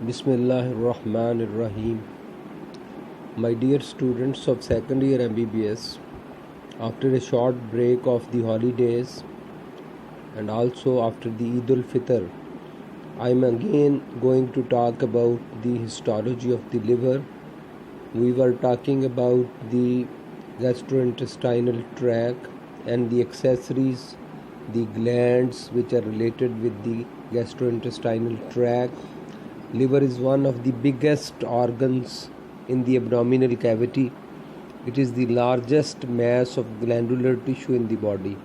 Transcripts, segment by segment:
Bismillahirrahmanirrahim. My dear students of second year MBBS, after a short break of the holidays and also after the Eid al-Fitr, I am again going to talk about the histology of the liver. We were talking about the gastrointestinal tract and the accessories, the glands which are related with the gastrointestinal tract. Liver is one of the biggest organs in the abdominal cavity. It is the largest mass of glandular tissue in the body.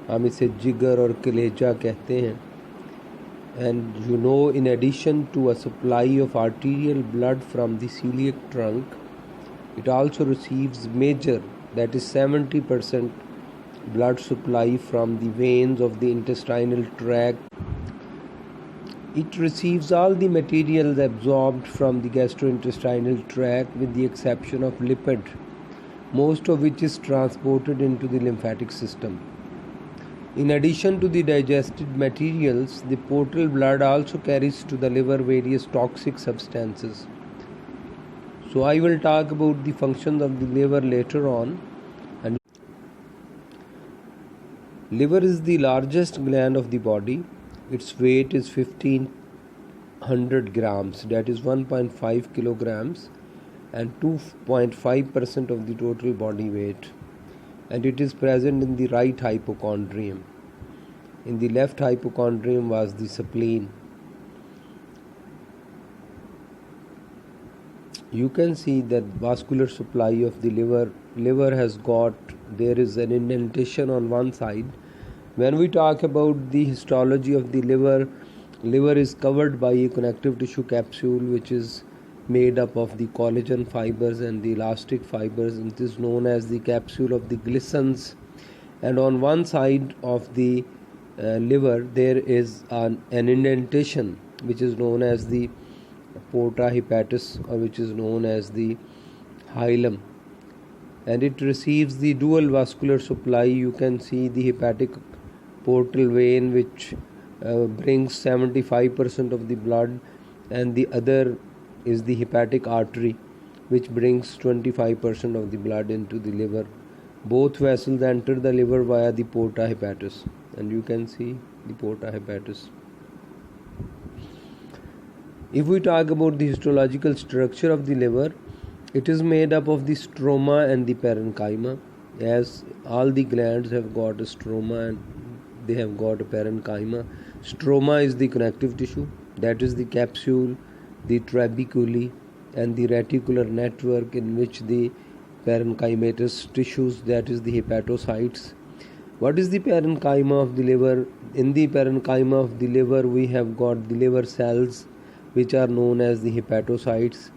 हम इसे जिगर और कलेजा कहते हैं. And you know, in addition to a supply of arterial blood from the celiac trunk, it also receives major, that is 70% blood supply from the veins of the intestinal tract. It receives all the materials absorbed from the gastrointestinal tract with the exception of lipid, most of which is transported into the lymphatic system. In addition to the digested materials, the portal blood also carries to the liver various toxic substances. So I will talk about the functions of the liver later on. And liver is the largest gland of the body. Its weight is 1500 grams, that is 1.5 kilograms, and 2.5% of the total body weight. And it is present in the right hypochondrium. In the left hypochondrium was the spleen. You can see that vascular supply of the liver has got, there is an indentation on one side. When we talk about the histology of the liver is covered by a connective tissue capsule which is made up of the collagen fibers and the elastic fibers, and it is known as the capsule of the Glissons. And on one side of the liver there is an indentation which is known as the porta hepatis, or which is known as the hilum, and it receives the dual vascular supply. You can see the hepatic portal vein which brings 75% of the blood, and the other is the hepatic artery which brings 25% of the blood into the liver. Both vessels enter the liver via the porta hepatis, and you can see the porta hepatis. If we talk about the histological structure of the liver, it is made up of the stroma and the parenchyma. As all the glands have got a stroma and they have got a parenchyma. Stroma is the connective tissue, that is the capsule, the trabeculae, and the reticular network in which the parenchymatous tissues, that is the hepatocytes. What is the parenchyma of the liver? In the parenchyma of the liver we have got the liver cells which are known as the hepatocytes,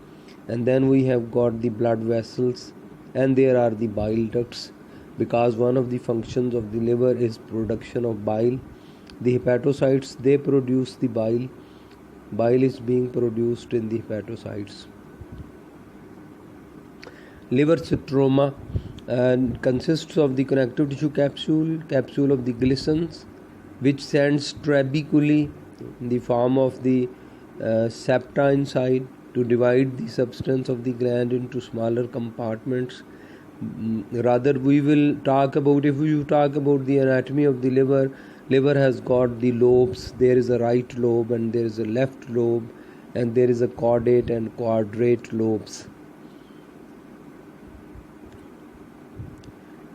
and then we have got the blood vessels, and there are the bile ducts, because one of the functions of the liver is production of bile. The hepatocytes, they produce the bile. Bile is being produced in the hepatocytes. Liver stroma and consists of the connective tissue capsule of the Glissons, which sends trabeculae in the form of the septa inside to divide the substance of the gland into smaller compartments. Rather, we will talk about, if we talk about the anatomy of the liver has got the lobes. There is a right lobe and there is a left lobe, and there is a caudate and quadrate lobes.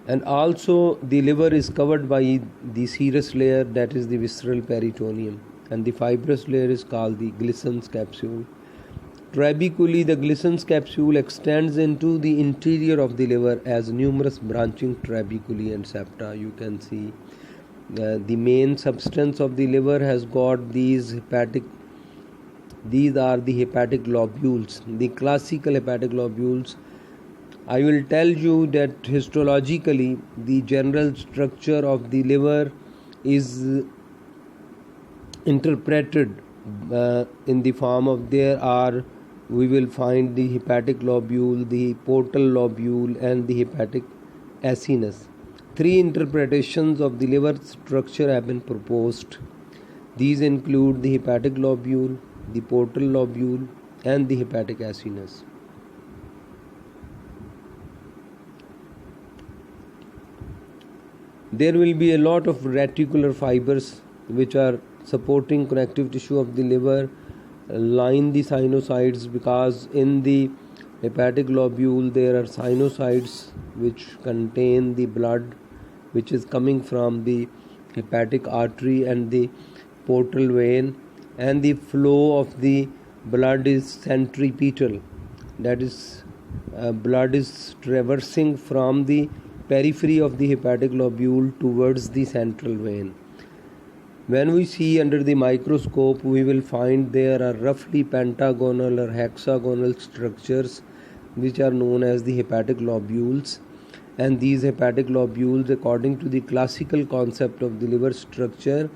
And also the liver is covered by the serous layer, that is the visceral peritoneum, and the fibrous layer is called the Glissons capsule. Trabeculae, the Glissons capsule extends into the interior of the liver as numerous branching trabeculae and septa. You can see the main substance of the liver has got these are the hepatic globules, the classical hepatic globules. I will tell you that histologically the general structure of the liver is interpreted in the form of we will find the hepatic lobule, the portal lobule, and the hepatic acinus. Three interpretations of the liver structure have been proposed. These include the hepatic lobule, the portal lobule, and the hepatic acinus. There will be a lot of reticular fibers which are supporting connective tissue of the liver, line the sinusoids, because in the hepatic lobule there are sinusoids which contain the blood which is coming from the hepatic artery and the portal vein, and the flow of the blood is centripetal, that is blood is traversing from the periphery of the hepatic lobule towards the central vein. When we see under the microscope, we will find there are roughly pentagonal or hexagonal structures which are known as the hepatic lobules. And these hepatic lobules, according to the classical concept of the liver structure,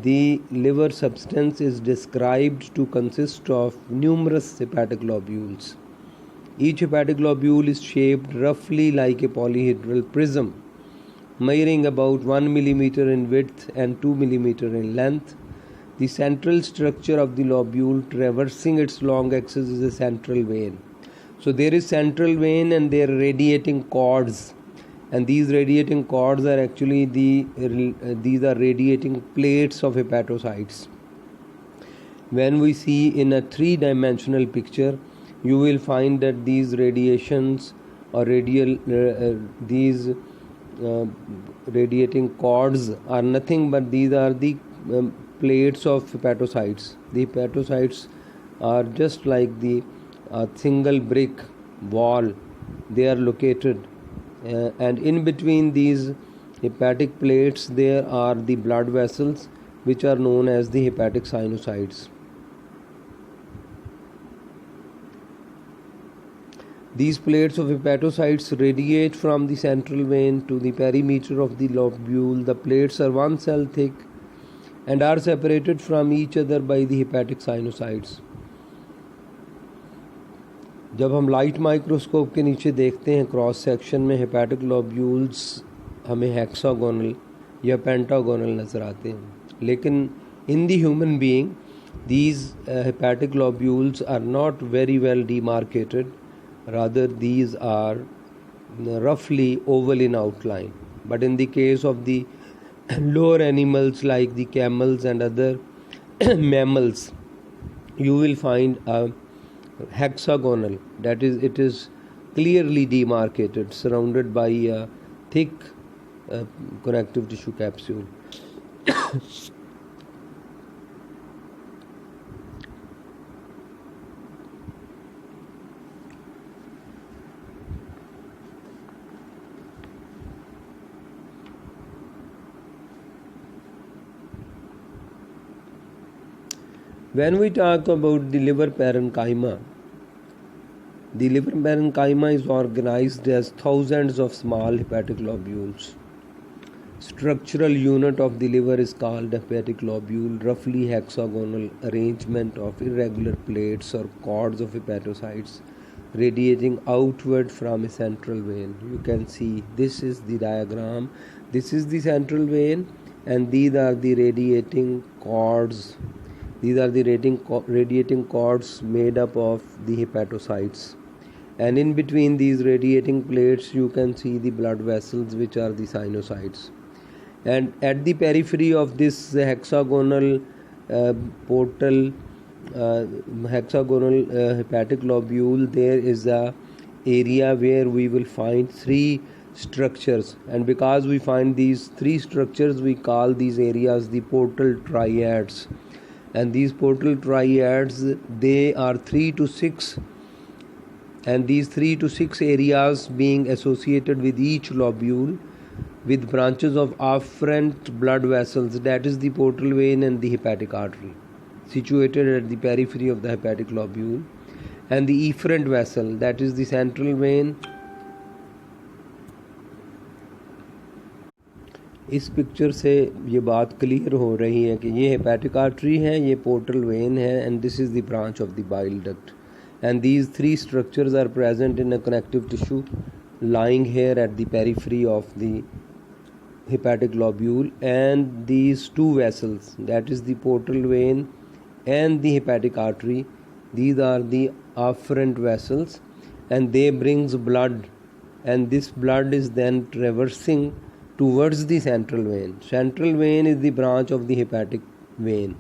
the liver substance is described to consist of numerous hepatic lobules. Each hepatic lobule is shaped roughly like a polyhedral prism, measuring about 1 millimeter in width and 2 millimeter in length. The central structure of the lobule traversing its long axis is a central vein. So there is central vein and there are radiating cords, and these radiating cords are actually these are radiating plates of hepatocytes. When we see in a three-dimensional picture, you will find that these radiations or radiating cords are nothing but these are the plates of hepatocytes. The hepatocytes are just like the single brick wall. They are located, and in between these hepatic plates there are the blood vessels which are known as the hepatic sinusoids. These plates of hepatocytes radiate from the central vein to the perimeter of the lobule. The plates are 1 cell thick and are separated from each other by the hepatic sinusoids. जब हम light microscope के नीचे देखते हैं cross section में hepatic lobules हमें hexagonal या pentagonal नज़र आते हैं, लेकिन in the human being these hepatic lobules are not very well demarcated. Rather, these are roughly oval in outline. But in the case of the lower animals like the camels and other mammals, you will find a hexagonal, that is, it is clearly demarcated, surrounded by a thick connective tissue capsule. When we talk about the liver parenchyma is organized as thousands of small hepatic lobules. Structural unit of the liver is called hepatic lobule, roughly hexagonal arrangement of irregular plates or cords of hepatocytes radiating outward from a central vein. You can see this is the diagram. This is the central vein and these are the radiating cords. These are the radiating cords made up of the hepatocytes. And in between these radiating plates, you can see the blood vessels, which are the sinusoids. And at the periphery of this hexagonal hepatic lobule, there is a area where we will find 3 structures. And because we find these 3 structures, we call these areas the portal triads. And these portal triads, they are 3 to 6, and these 3 to 6 areas being associated with each lobule with branches of afferent blood vessels, that is the portal vein and the hepatic artery, situated at the periphery of the hepatic lobule, and the efferent vessel, that is the central vein. इस picture से ये बात clear हो रही है कि ये hepatic artery है, ये पोर्टल वेन है, and this is the branch of the bile duct, and these 3 structures are present in a connective tissue lying here at the periphery of the hepatic lobule, and these 2 vessels, that is the portal vein and the hepatic artery. These are the afferent vessels, and they brings blood, and this blood is then traversing towards the central vein. Central vein is the branch of the hepatic vein.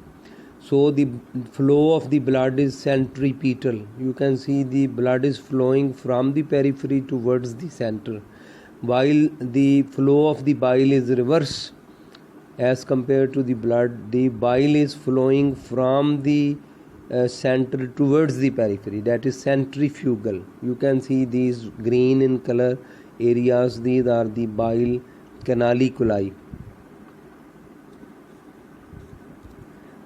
So the flow of the blood is centripetal. You can see the blood is flowing from the periphery towards the center, while the flow of the bile is reverse as compared to the blood. The bile is flowing from the center towards the periphery, that is centrifugal. You can see these green in color areas, these are the bile canaliculi.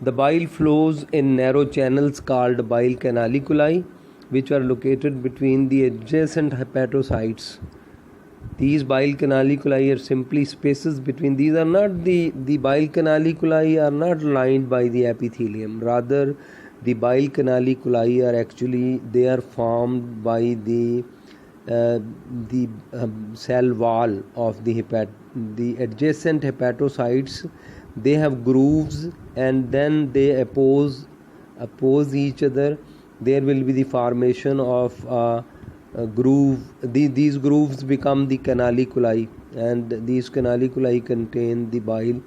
The bile flows in narrow channels called bile canaliculi, which are located between the adjacent hepatocytes. These bile canaliculi are simply spaces between. These are not the bile canaliculi are not lined by the epithelium. Rather, the bile canaliculi are actually they are formed by the cell wall of the adjacent hepatocytes. They have grooves, and then they oppose each other. There will be the formation of a groove. These grooves become the canaliculi, and these canaliculi contain the bile.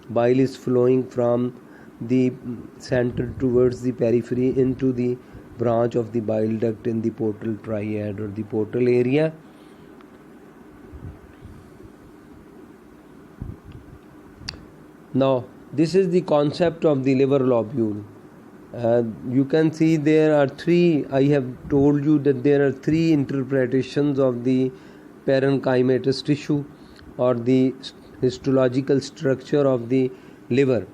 Bile is flowing from the center towards the periphery into the branch of the bile duct in the portal triad or the portal area. Now, this is the concept of the liver lobule. You can see there are three. I have told you that there are three interpretations of the parenchymatous tissue or the histological structure of the liver.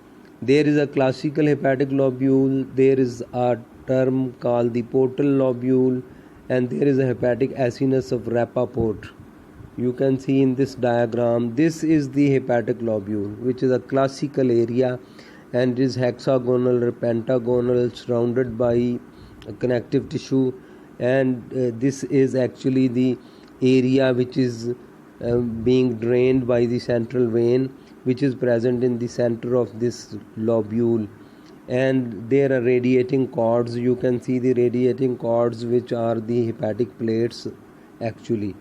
There is a classical hepatic lobule, there is a term called the portal lobule, and there is a hepatic acinus of Rappaport. You can see in this diagram, this is the hepatic lobule, which is a classical area and is hexagonal or pentagonal, surrounded by connective tissue, and this is actually the area which is being drained by the central vein, which is present in the center of this lobule. And there are radiating cords. You can see the radiating cords, which are the hepatic plates actually.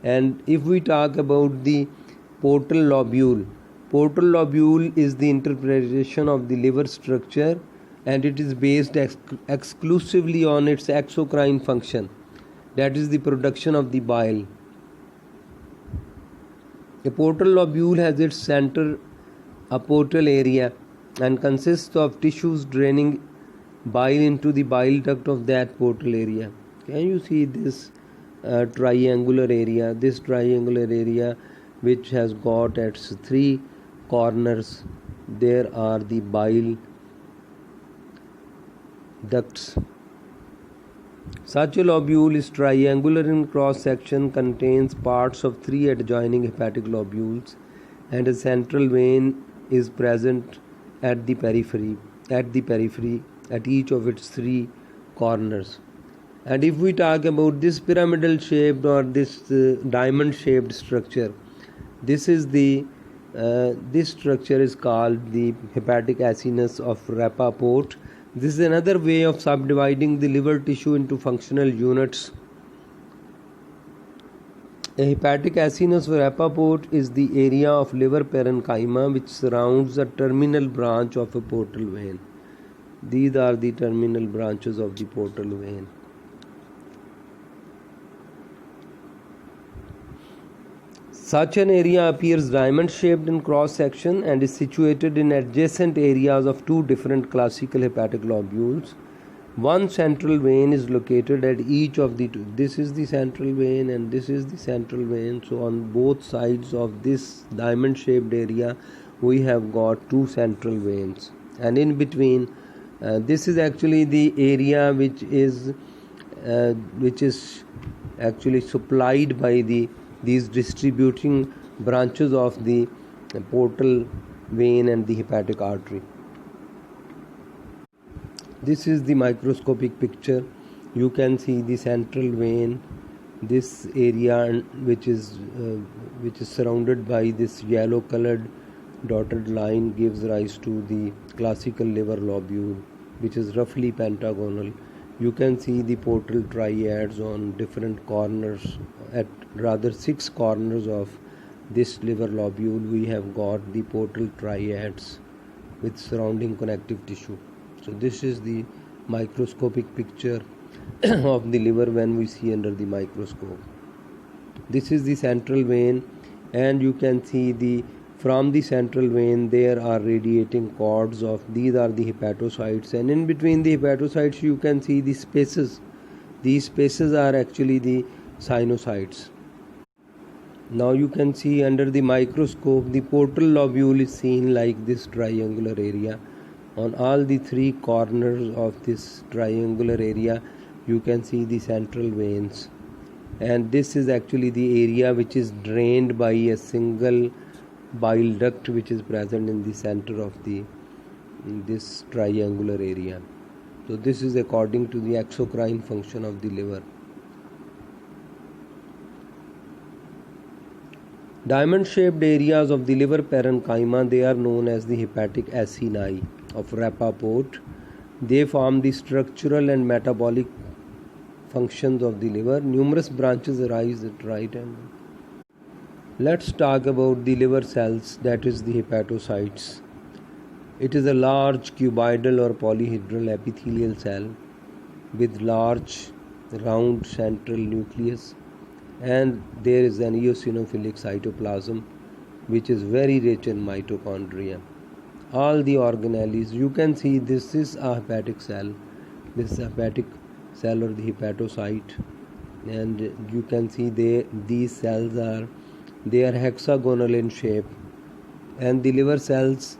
And if we talk about the portal lobule is the interpretation of the liver structure, and it is based exclusively on its exocrine function, that is the production of the bile. A portal lobule has its center a portal area and consists of tissues draining bile into the bile duct of that portal area. Can you see this triangular area? This triangular area, which has got its three corners, there are the bile ducts. Such a lobule is triangular in cross section, contains parts of three adjoining hepatic lobules, and a central vein is present at the periphery at each of its three corners. And if we talk about this pyramidal shaped or this diamond shaped structure, this structure is called the hepatic acinus of Rappaport. This is another way of subdividing the liver tissue into functional units. A hepatic acinus of Rappaport is the area of liver parenchyma which surrounds a terminal branch of a portal vein. These are the terminal branches of the portal vein. Such an area appears diamond-shaped in cross-section and is situated in adjacent areas of two different classical hepatic lobules. One central vein is located at each of the two. This is the central vein and this is the central vein. So on both sides of this diamond-shaped area, we have got two central veins. And in between, this is actually the area which is actually supplied by these distributing branches of the portal vein and the hepatic artery. This is the microscopic picture. You can see the central vein, this area which is surrounded by this yellow colored dotted line gives rise to the classical liver lobule. which is roughly pentagonal. You can see the portal triads on different corners, at rather 6 corners of this liver lobule. We have got the portal triads with surrounding connective tissue. So this is the microscopic picture of the liver when we see under the microscope. This is the central vein, and you can see from the central vein there are radiating cords of, these are the hepatocytes, and in between the hepatocytes you can see the spaces. These spaces are actually the sinusoids. Now you can see under the microscope the portal lobule is seen like this triangular area. On all the 3 corners of this triangular area you can see the central veins, and this is actually the area which is drained by a single bile duct which is present in the center of this triangular area. So this is according to the exocrine function of the liver. Diamond shaped areas of the liver parenchyma, they are known as the hepatic acini of Rappaport. They form the structural and metabolic functions of the liver. Numerous branches arise at right angle. Let's talk about the liver cells, that is the hepatocytes. It is a large cuboidal or polyhedral epithelial cell with large round central nucleus, and there is an eosinophilic cytoplasm which is very rich in mitochondria. All the organelles, you can see this is a hepatic cell. This is a hepatic cell or the hepatocyte, and you can see these cells are hexagonal in shape, and the liver cells,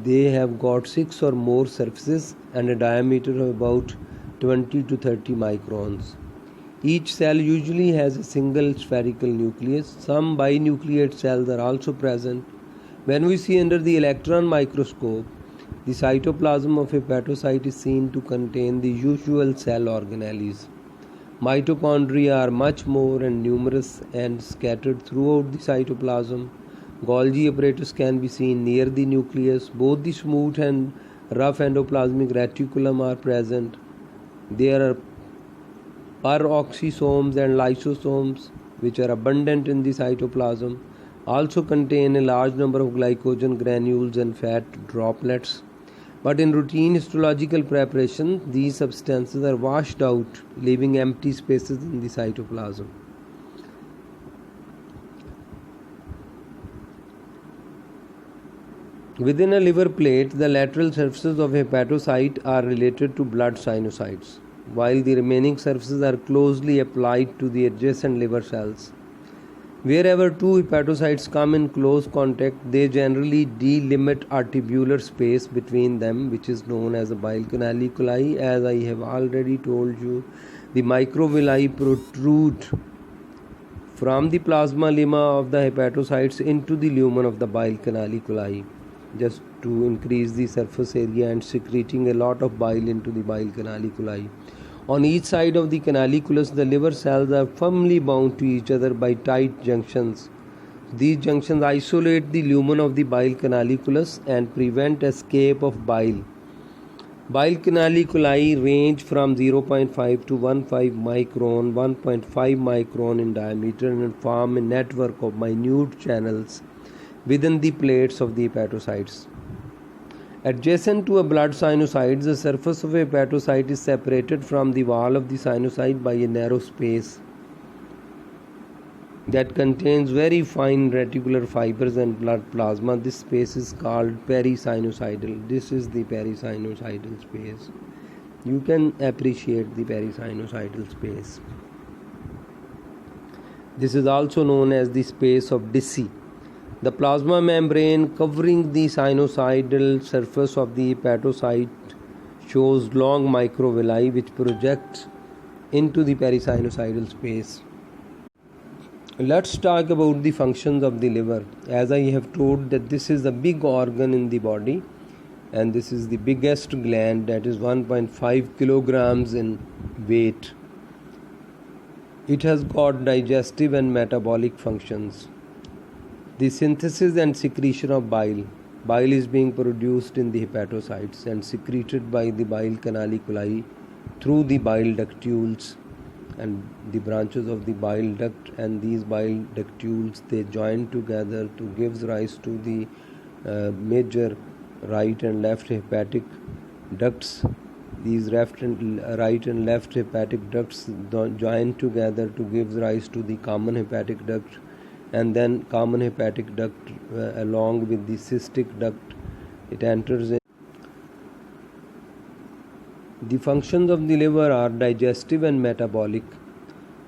they have got 6 or more surfaces and a diameter of about 20 to 30 microns. Each cell usually has a single spherical nucleus. Some binucleate cells are also present. When we see under the electron microscope, the cytoplasm of hepatocyte is seen to contain the usual cell organelles. Mitochondria are much more and numerous and scattered throughout the cytoplasm. Golgi apparatus can be seen near the nucleus. Both the smooth and rough endoplasmic reticulum are present. There are peroxisomes and lysosomes which are abundant in the cytoplasm. Also contain a large number of glycogen granules and fat droplets. But in routine histological preparation, these substances are washed out, leaving empty spaces in the cytoplasm. Within a liver plate, the lateral surfaces of hepatocyte are related to blood sinusoids, while the remaining surfaces are closely applied to the adjacent liver cells. Wherever 2 hepatocytes come in close contact, they generally delimit artibular space between them, which is known as a bile canaliculi. As I have already told you, the microvilli protrude from the plasma lemma of the hepatocytes into the lumen of the bile canaliculi, just to increase the surface area and secreting a lot of bile into the bile canaliculi. On each side of the canaliculus, the liver cells are firmly bound to each other by tight junctions. These junctions isolate the lumen of the bile canalicus and prevent escape of bile. Bile canaliculi range from 0.5 to 1.5 micron in diameter and form a network of minute channels within the plates of the hepatocytes. Adjacent to a blood sinusoid, the surface of a hepatocyte is separated from the wall of the sinusoid by a narrow space that contains very fine reticular fibers and blood plasma. This space is called perisinusoidal. This is the perisinusoidal space. You can appreciate the perisinusoidal space. This is also known as the space of Dicey. The plasma membrane covering the sinusoidal surface of the hepatocyte shows long microvilli which project into the perisinusoidal space. Let's talk about the functions of the liver. As I have told that this is a big organ in the body, and this is the biggest gland, that is 1.5 kilograms in weight. It has got digestive and metabolic functions. The synthesis and secretion of bile. bile is being produced in the hepatocytes and secreted by the bile canaliculi through the bile ductules and the branches of the bile duct, and these bile ductules, they join together to gives rise to the major right and left hepatic ducts. These right and left hepatic ducts join together to give rise to the common hepatic duct, and then common hepatic duct along with the cystic duct, it enters in. The functions of the liver are digestive and metabolic.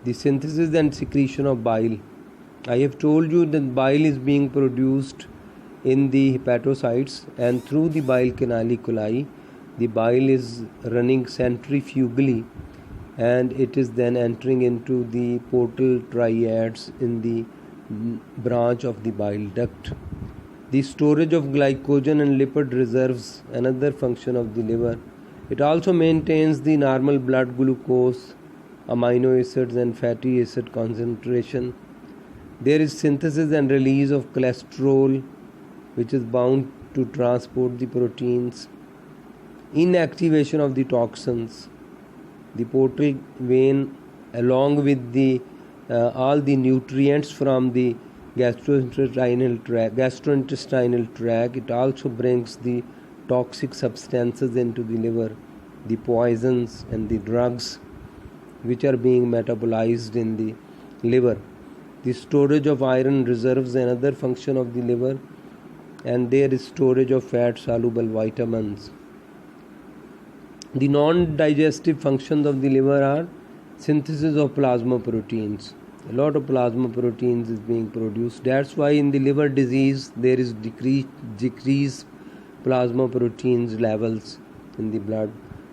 The synthesis and secretion of bile. I have told you that bile is being produced in the hepatocytes, and through the bile canaliculi, the bile is running centrifugally, and it is then entering into the portal triads in the branch of the bile duct. The storage of glycogen and lipid reserves, another function of the liver. It also maintains the normal blood glucose, amino acids and fatty acid concentration. There is synthesis and release of cholesterol, which is bound to transport the proteins. Inactivation of the toxins. The portal vein, along with the all the nutrients from the gastrointestinal tract, it also brings the toxic substances into the liver, the poisons and the drugs which are being metabolized in the liver. The storage of iron reserves, another function of the liver, and there is storage of fat soluble vitamins. The non-digestive functions of the liver are synthesis of plasma proteins. A lot of plasma proteins is being produced. That's why in the liver disease there is decreased plasma proteins levels in the blood.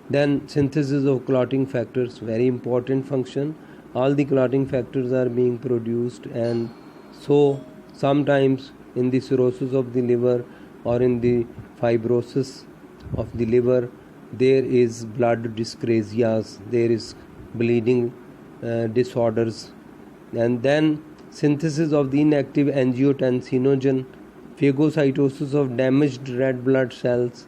Then synthesis of clotting factors, very important function. All the clotting factors are being produced, and so sometimes in the cirrhosis of the liver or in the fibrosis of the liver, there is blood dyscrasias, there is bleeding disorders, and then synthesis of the inactive angiotensinogen, phagocytosis of damaged red blood cells,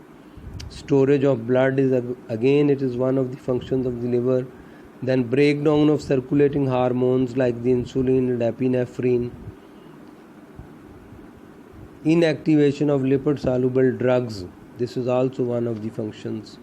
storage of blood is again it is one of the functions of the liver. Then breakdown of circulating hormones like the insulin and epinephrine, inactivation of lipid soluble drugs, this is also one of the functions.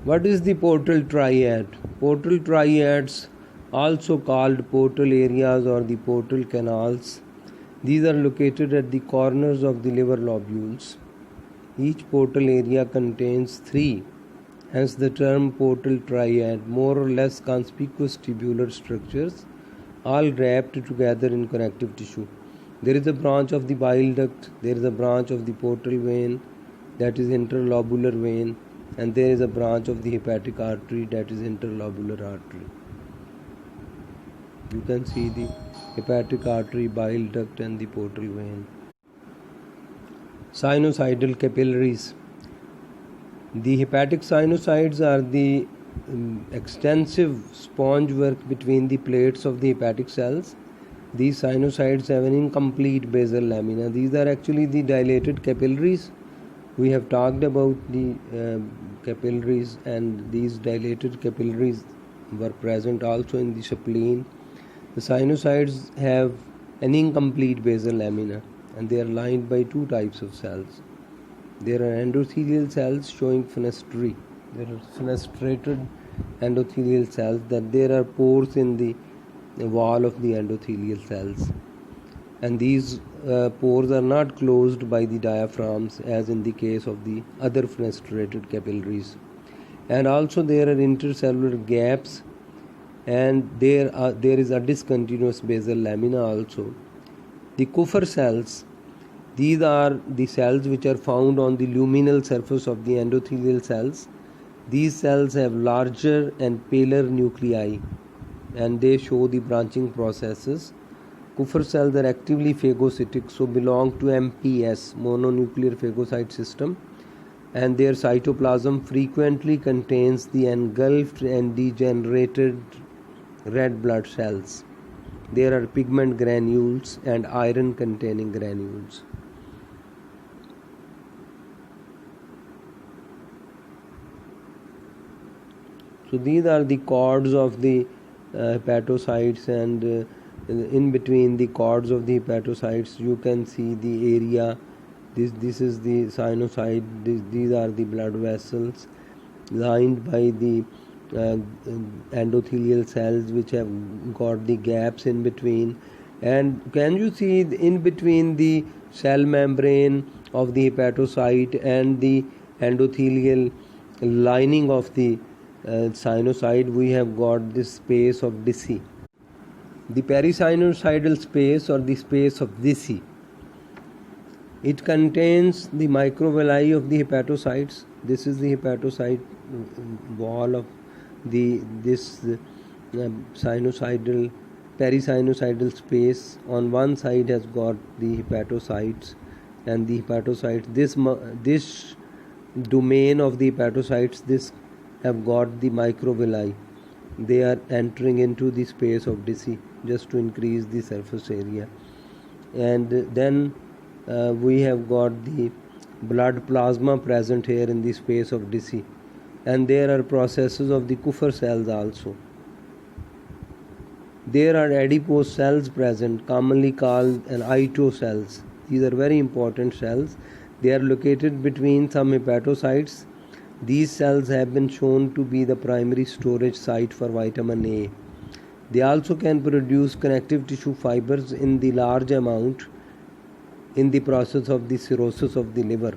What is the portal triad? Portal triads, also called portal areas or the portal canals, these are located at the corners of the liver lobules. Each portal area contains 3, hence the term portal triad, more or less conspicuous tubular structures, all wrapped together in connective tissue. There is a branch of the bile duct, there is a branch of the portal vein, that is interlobular vein, and there is a branch of the hepatic artery, that is interlobular artery. You can see the hepatic artery, bile duct and the portal vein. Sinusoidal capillaries. The hepatic sinusoids are the extensive sponge work between the plates of the hepatic cells. These sinusoids have an incomplete basal lamina. These are actually the dilated capillaries. We have talked about the capillaries, and these dilated capillaries were present also in the spleen. The sinusoids have an incomplete basal lamina, and they are lined by 2 types of cells. There are endothelial cells showing fenestrae. There are fenestrated endothelial cells, that there are pores in the wall of the endothelial cells, and these pores are not closed by the diaphragms as in the case of the other fenestrated capillaries. And also there are intercellular gaps, and there is a discontinuous basal lamina also. The Kupffer cells, these are the cells which are found on the luminal surface of the endothelial cells. These cells have larger and paler nuclei, and they show the branching processes. Kupffer cells are actively phagocytic, so belong to MPS, mononuclear phagocyte system, and their cytoplasm frequently contains the engulfed and degenerated red blood cells. There are pigment granules and iron containing granules. So these are the cords of the hepatocytes, and in between the cords of the hepatocytes you can see the area. This is the sinusoid. These are the blood vessels lined by the endothelial cells, which have got the gaps in between. And can you see in between the cell membrane of the hepatocyte and the endothelial lining of the sinusoid, we have got this space of Deci. The perisinusoidal space, or the space of Deci, it contains the microvilli of the hepatocytes. This is the hepatocyte wall of this sinusoidal perisinusoidal space. On one side has got the hepatocytes, and the hepatocytes, this domain of the hepatocytes, this have got the microvilli. They are entering into the space of Deci just to increase the surface area. And then we have got the blood plasma present here in the space of Deci, and there are processes of the Kupffer cells also. There are adipose cells present, commonly called an Ito cells. These are very important cells. They are located between some hepatocytes. These cells have been shown to be the primary storage site for vitamin A. They also can produce connective tissue fibers in the large amount in the process of the cirrhosis of the liver.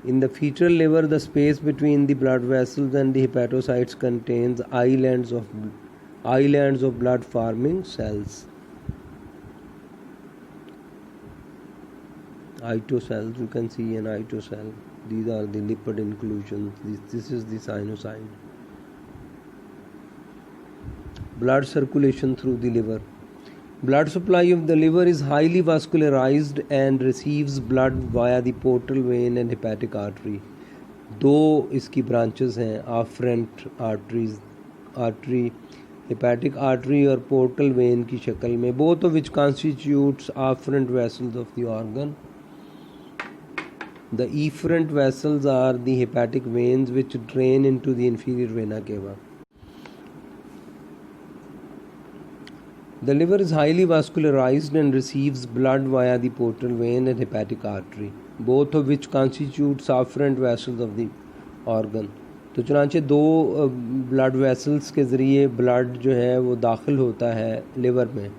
In the fetal liver, the space between the blood vessels and the hepatocytes contains islands of blood forming cells. Ito cells, you can see an Ito cell. These are the lipid inclusions. This is the sinusoid. Blood circulation through the liver. Blood supply of the liver is highly vascularized and receives blood via the portal vein and hepatic artery. दो इसकी branches हैं, afferent artery, hepatic artery और portal vein की शक्ल में, both of which constitutes afferent vessels of the organ. The efferent vessels are the hepatic veins which drain into the inferior vena cava. The liver is highly vascularized and receives blood via the portal vein and hepatic artery, both of which constitute afferent vessels of the organ. तो चुनांचे दो blood vessels के ज़रिए blood जो है वो दाखिल होता है लिवर में.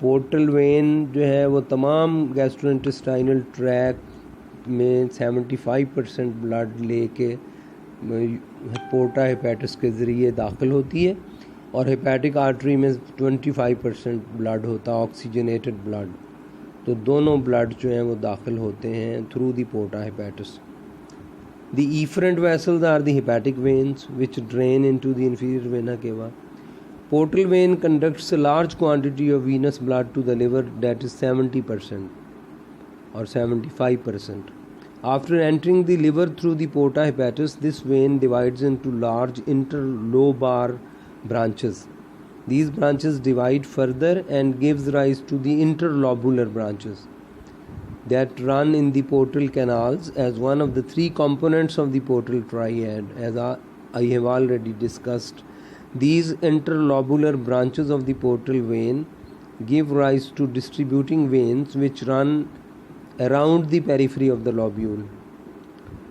पोर्टल वेन जो है वो तमाम गैस्ट्रोइंटेस्टाइनल ट्रैक्ट में 75% ब्लड लेके पोर्टा हेपेटिस के ज़रिए दाखिल होती है, और हेपेटिक आर्टरी में 25% ब्लड होता है, ऑक्सीजनेटेड ब्लड. तो दोनों ब्लड जो हैं वो दाखिल होते हैं through the porta hepatis. The efferent vessels are the hepatic veins which drain into the inferior vena cava. Portal vein conducts a large quantity of venous blood to the liver, that is 70% or 75%. After entering the liver through the porta hepatis, this vein divides into large interlobar branches. These branches divide further and gives rise to the interlobular branches that run in the portal canals as one of the three components of the portal triad, as I have already discussed. These interlobular branches of the portal vein give rise to distributing veins which run around the periphery of the lobule.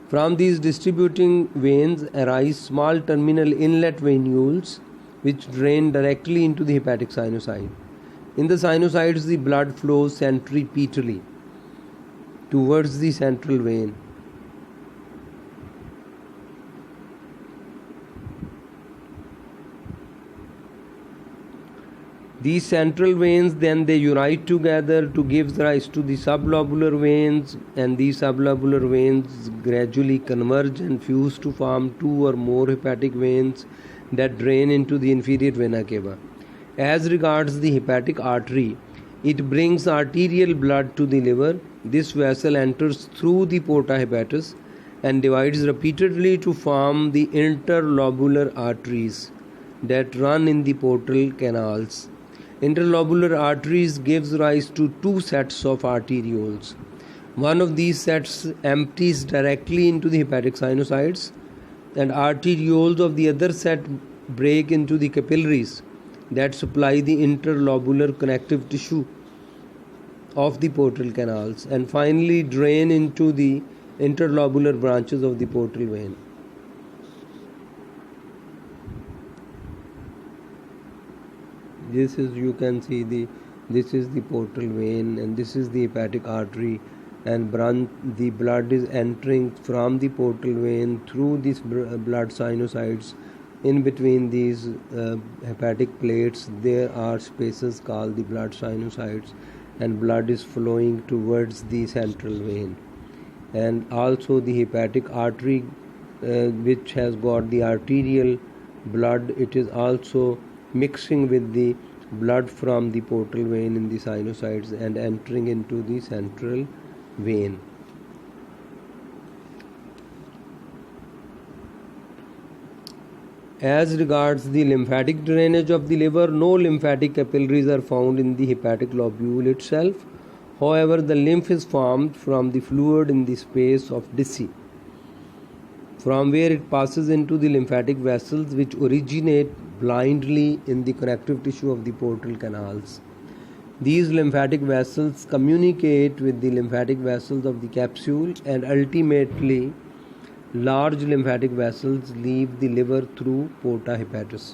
From these distributing veins arise small terminal inlet venules which drain directly into the hepatic sinusoid. In the sinusoids, the blood flows centripetally towards the central vein. These central veins then they unite together to give rise to the sublobular veins, and these sublobular veins gradually converge and fuse to form two or more hepatic veins that drain into the inferior vena cava. As regards the hepatic artery, it brings arterial blood to the liver. This vessel enters through the porta hepatis and divides repeatedly to form the interlobular arteries that run in the portal canals. Interlobular arteries gives rise to two sets of arterioles. One of these sets empties directly into the hepatic sinusoids, and arterioles of the other set break into the capillaries that supply the interlobular connective tissue of the portal canals and finally drain into the interlobular branches of the portal vein. This is, you can see, this is the portal vein and this is the hepatic artery, and the blood is entering from the portal vein through these blood sinusoids. In between these hepatic plates there are spaces called the blood sinusoids, and blood is flowing towards the central vein. And also the hepatic artery which has got the arterial blood, it is also mixing with the blood from the portal vein in the sinusoids and entering into the central vein. As regards the lymphatic drainage of the liver, no lymphatic capillaries are found in the hepatic lobule itself. However, the lymph is formed from the fluid in the space of Deci, from where it passes into the lymphatic vessels which originate blindly in the connective tissue of the portal canals. These lymphatic vessels communicate with the lymphatic vessels of the capsule, and ultimately large lymphatic vessels leave the liver through porta hepatis.